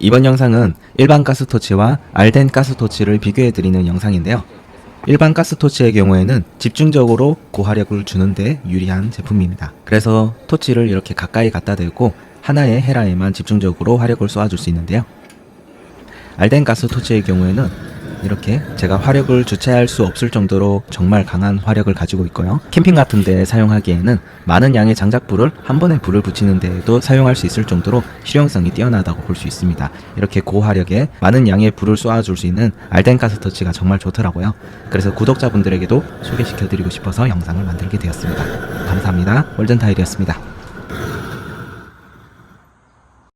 이번 영상은 일반 가스토치와 알덴 가스토치를 비교해드리는 영상인데요. 일반 가스토치의 경우에는 집중적으로 고화력을 주는데 유리한 제품입니다. 그래서 토치를 이렇게 가까이 갖다 대고 하나의 헤라에만 집중적으로 화력을 쏘아줄 수 있는데요. 알덴 가스토치의 경우에는 이렇게 제가 화력을 주체할 수 없을 정도로 정말 강한 화력을 가지고 있고요. 캠핑 같은 데 사용하기에는 많은 양의 장작불을 한 번에 불을 붙이는 데에도 사용할 수 있을 정도로 실용성이 뛰어나다고 볼 수 있습니다. 이렇게 고화력에 많은 양의 불을 쏘아줄 수 있는 알덴 가스토치가 정말 좋더라고요. 그래서 구독자분들에게도 소개시켜드리고 싶어서 영상을 만들게 되었습니다. 감사합니다. 월전타일이었습니다.